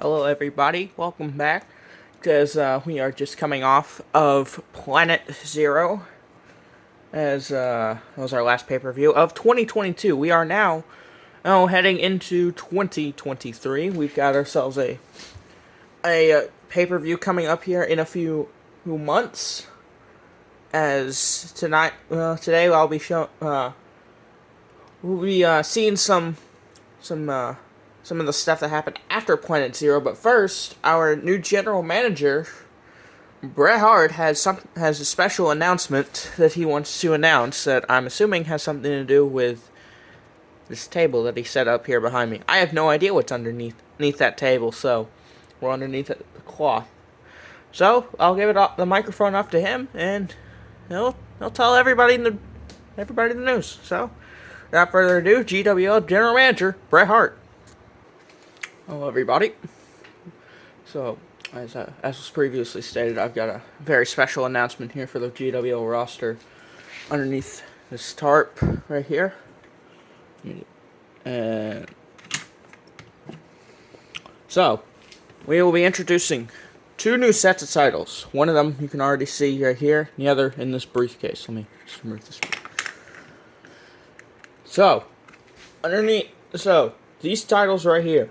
Hello everybody, welcome back, because we are just coming off of Planet Zero, as that was our last pay-per-view of 2022. We are now heading into 2023. We've got ourselves a pay-per-view coming up here in a few months, as today I'll be we'll be seeing some of the stuff that happened after Planet Zero. But first, our new general manager, Bret Hart, has a special announcement that he wants to announce that I'm assuming has something to do with this table that he set up here behind me. I have no idea what's underneath that table, so we're underneath the cloth. So I'll give the microphone up to him, and he'll tell everybody the news. So without further ado, GWL general manager Bret Hart. Hello everybody. So, as was previously stated, I've got a very special announcement here for the GWL roster underneath this tarp right here. And so, we will be introducing two new sets of titles. One of them you can already see right here, the other in this briefcase. Let me just remove this one. So, these titles right here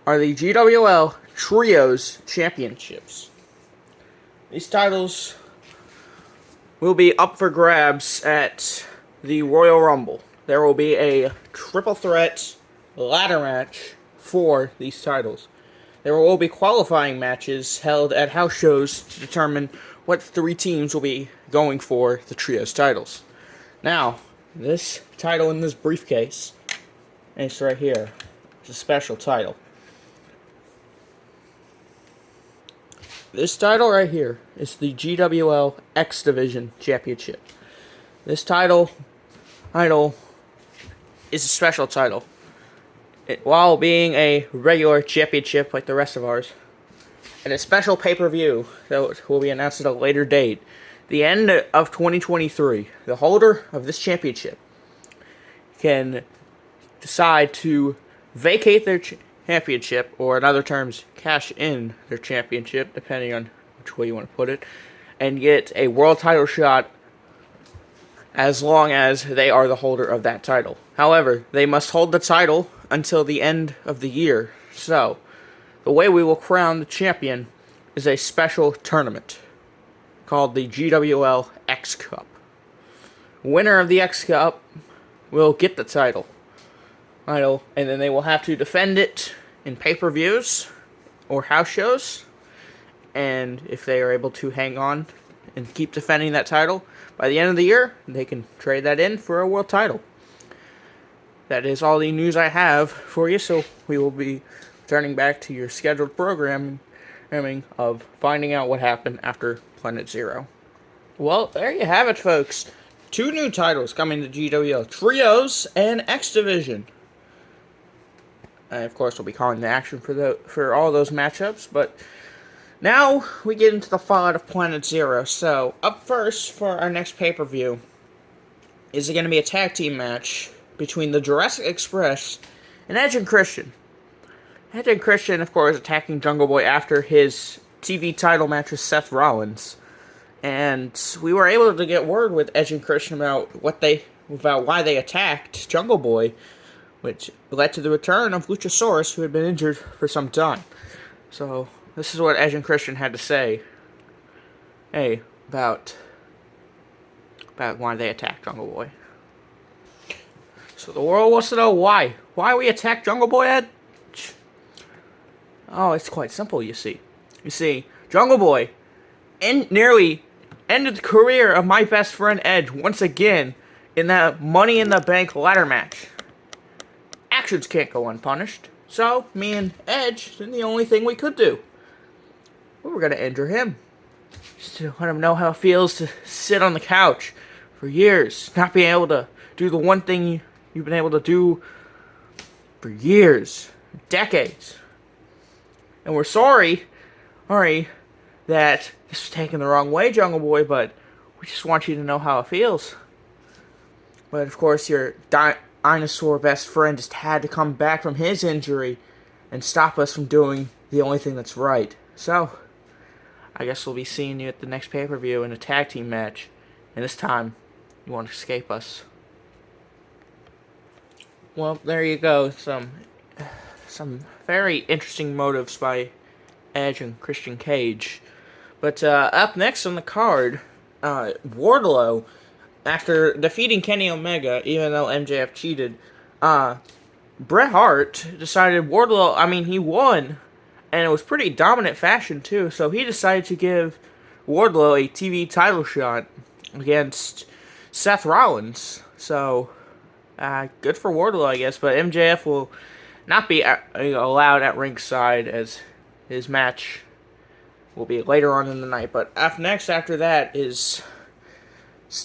are the GWL Trios Championships. These titles will be up for grabs at the Royal Rumble. There will be a triple threat ladder match for these titles. There will be qualifying matches held at house shows to determine what three teams will be going for the Trios titles. Now, this title in this briefcase, and it's right here, it's a special title. This title right here is the GWL X Division Championship. This title is a special title. While being a regular championship like the rest of ours, and a special pay-per-view that will be announced at a later date, the end of 2023, the holder of this championship can decide to vacate their championship, or in other terms, cash in their championship, depending on which way you want to put it, and get a world title shot as long as they are the holder of that title. However, they must hold the title until the end of the year. So, the way we will crown the champion is a special tournament called the GWL X Cup. Winner of the X Cup will get the title, and then they will have to defend it in pay-per-views or house shows, and if they are able to hang on and keep defending that title, by the end of the year, they can trade that in for a world title. That is all the news I have for you, so we will be turning back to your scheduled programming of finding out what happened after Planet Zero. Well, there you have it, folks. Two new titles coming to GWL, Trios and X Division. And of course, we'll be calling the action for all those matchups. But now we get into the fallout of Planet Zero. So up first for our next pay-per-view is going to be a tag team match between the Jurassic Express and Edge and Christian. Edge and Christian, of course, attacking Jungle Boy after his TV title match with Seth Rollins, and we were able to get word with Edge and Christian about why they attacked Jungle Boy, which led to the return of Luchasaurus, who had been injured for some time. So, this is what Edge and Christian had to say about why they attacked Jungle Boy. So, the world wants to know why. Why we attacked Jungle Boy, Ed? Oh, it's quite simple, you see. You see, Jungle Boy nearly ended the career of my best friend Edge once again in that Money in the Bank ladder match. Actions can't go unpunished, so me and Edge did the only thing we could do. We were going to injure him, just to let him know how it feels to sit on the couch for years, not being able to do the one thing you've been able to do for years, decades. And we're sorry that this was taken the wrong way, Jungle Boy, but we just want you to know how it feels. But of course, your dinosaur best friend just had to come back from his injury and stop us from doing the only thing that's right. So, I guess we'll be seeing you at the next pay-per-view in a tag team match. And this time, you won't escape us. Well, there you go. Some very interesting motives by Edge and Christian Cage. But up next on the card, Wardlow, after defeating Kenny Omega, even though MJF cheated, Bret Hart decided he won, and it was pretty dominant fashion too, so he decided to give Wardlow a TV title shot against Seth Rollins. So, good for Wardlow, I guess, but MJF will not be allowed at ringside as his match will be later on in the night. But next after that is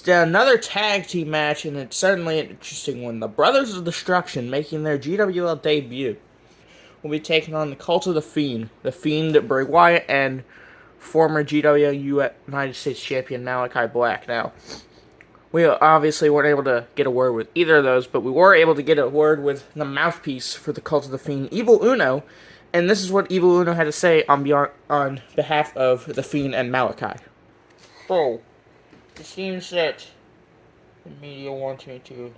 another tag team match, and it's certainly an interesting one. The Brothers of Destruction, making their GWL debut, will be taking on the Cult of the Fiend. The Fiend, Bray Wyatt, and former GWL United States Champion Malachi Black. Now, we obviously weren't able to get a word with either of those, but we were able to get a word with the mouthpiece for the Cult of the Fiend, Evil Uno, and this is what Evil Uno had to say on behalf of the Fiend and Malachi. So, it seems that the media wants me to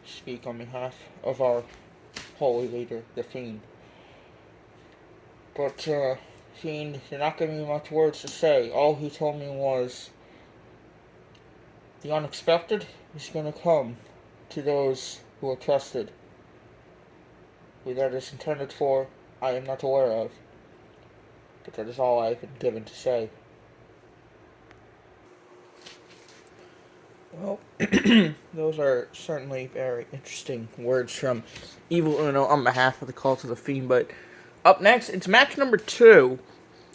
speak on behalf of our holy leader, the Fiend. But, Fiend did not give me much words to say. All he told me was, the unexpected is going to come to those who are trusted. Who that is intended for, I am not aware of. But that is all I have been given to say. Well, those are certainly very interesting words from Evil Uno on behalf of the Cult of the Fiend. But up next, it's match number 2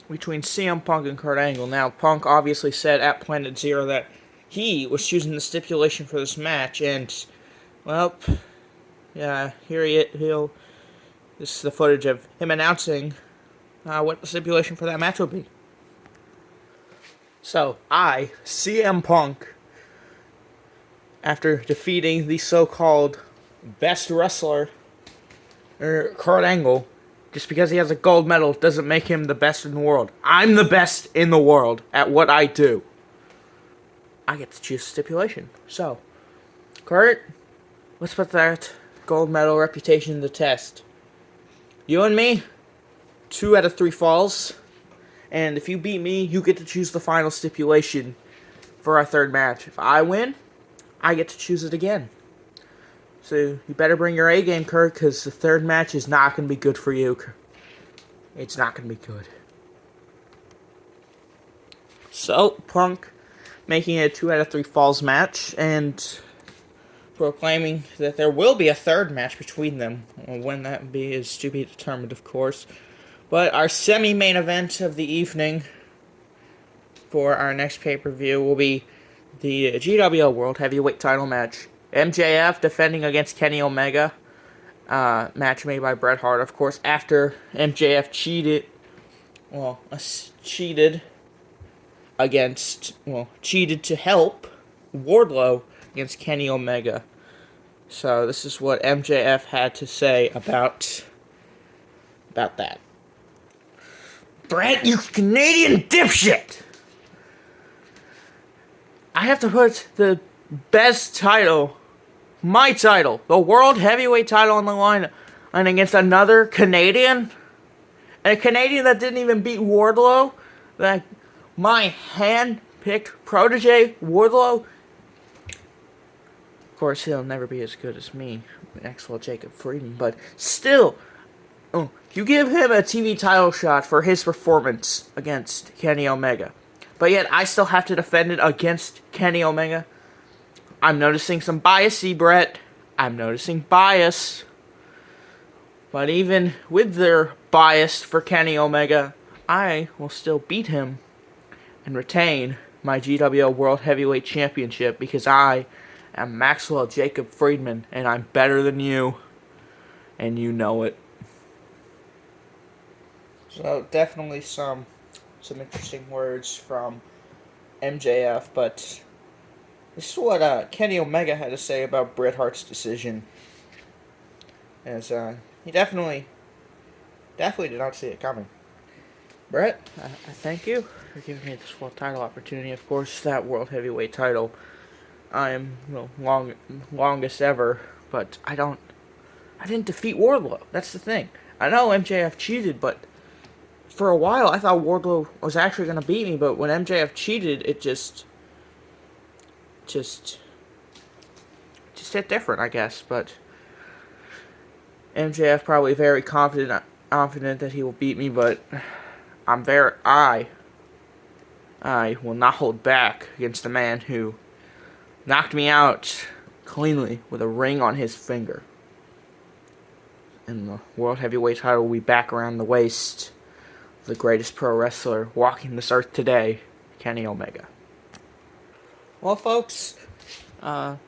between CM Punk and Kurt Angle. Now, Punk obviously said at Planet Zero that he was choosing the stipulation for this match, and, well, yeah, this is the footage of him announcing what the stipulation for that match will be. So, CM Punk, after defeating the so-called best wrestler, Kurt Angle, just because he has a gold medal doesn't make him the best in the world. I'm the best in the world at what I do. I get to choose stipulation. So, Kurt, let's put that gold medal reputation to the test. You and me, 2 out of 3 falls. And if you beat me, you get to choose the final stipulation for our third match. If I win, I get to choose it again. So, you better bring your A game, Kurt, because the third match is not going to be good for you. It's not going to be good. So, Punk making it a 2 out of 3 falls match, and proclaiming that there will be a third match between them. When that be is to be determined, of course. But our semi-main event of the evening for our next pay-per-view will be the GWL World Heavyweight Title match. MJF defending against Kenny Omega. Match made by Bret Hart, of course, after MJF cheated to help Wardlow against Kenny Omega. So this is what MJF had to say about that. Bret, you Canadian dipshit! I have to put the best title, my title, the World Heavyweight title on the line, and against another Canadian? And a Canadian that didn't even beat Wardlow? Like, my hand-picked protege, Wardlow? Of course, he'll never be as good as me, Maxwell Jacob Friedman, but still, you give him a TV title shot for his performance against Kenny Omega, but yet I still have to defend it against Kenny Omega? I'm noticing some bias, Bret. I'm noticing bias. But even with their bias for Kenny Omega, I will still beat him and retain my GWL World Heavyweight Championship because I am Maxwell Jacob Friedman and I'm better than you. And you know it. So definitely some interesting words from MJF, but this is what Kenny Omega had to say about Bret Hart's decision. As he definitely Definitely did not see it coming. Bret, I thank you for giving me this world title opportunity. Of course, that world heavyweight title, I am longest ever, but I didn't defeat Wardlow. That's the thing. I know MJF cheated, but for a while I thought Wardlow was actually going to beat me. But when MJF cheated, it just hit different, I guess. But MJF probably very confident that he will beat me, but I will not hold back against a man who knocked me out cleanly with a ring on his finger. And the World Heavyweight title will be back around the waist of the greatest pro wrestler walking this earth today, Kenny Omega. Well, folks, so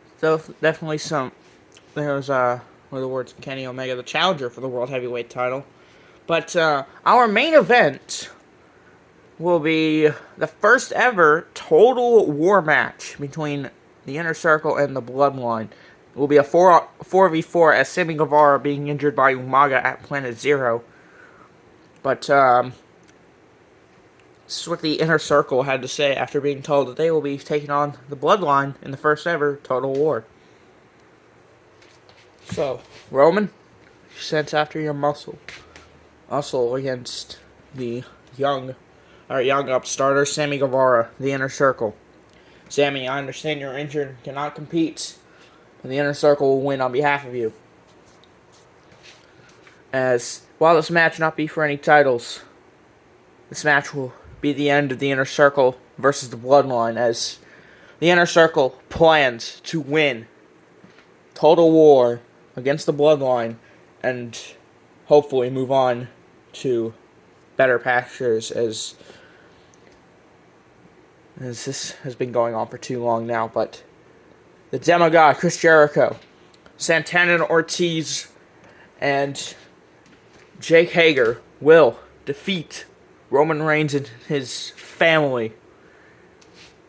definitely there's one of the words of Kenny Omega, the challenger for the World Heavyweight title. But our main event will be the first ever Total War match between the Inner Circle and the Bloodline. It will be a 4v4 as Sammy Guevara being injured by Umaga at Planet Zero. But this is what the Inner Circle had to say after being told that they will be taking on the Bloodline in the first ever Total War. So, Roman, sense after your muscle against the young upstarter, Sammy Guevara, the Inner Circle. Sammy, I understand you're injured and cannot compete, and the Inner Circle will win on behalf of you. As, while this match will not be for any titles, this match will be the end of the Inner Circle versus the Bloodline, as the Inner Circle plans to win Total War against the Bloodline, and hopefully move on to better pastures, as this has been going on for too long now. But the Demogod, Chris Jericho, Santana and Ortiz, and Jake Hager will defeat Roman Reigns and his family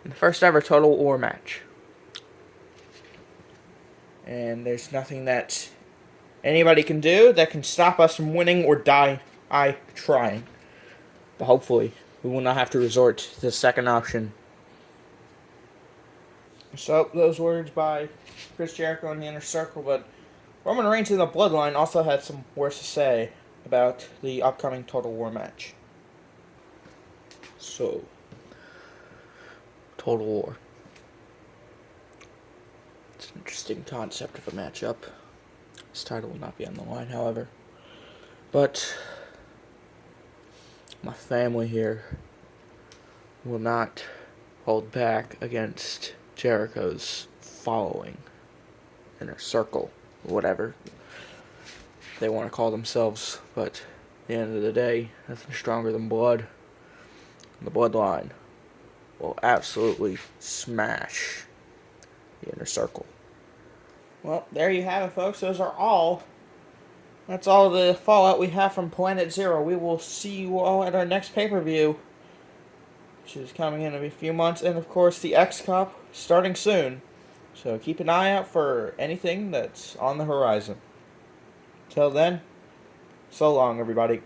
in the first ever Total War match. And there's nothing that anybody can do that can stop us from winning or die trying. But hopefully, we will not have to resort to the second option. So, those words by Chris Jericho and the Inner Circle, but Roman Reigns and the Bloodline also had some words to say about the upcoming Total War match. So, Total War. It's an interesting concept of a matchup. This title will not be on the line, however. But my family here will not hold back against Jericho's following, Inner Circle, whatever they want to call themselves. But at the end of the day, nothing stronger than blood. And the Bloodline will absolutely smash the Inner Circle. Well, there you have it, folks. That's all the fallout we have from Planet Zero. We will see you all at our next pay-per-view, which is coming in a few months, and of course the X Cup starting soon. So keep an eye out for anything that's on the horizon. Till then, so long, everybody.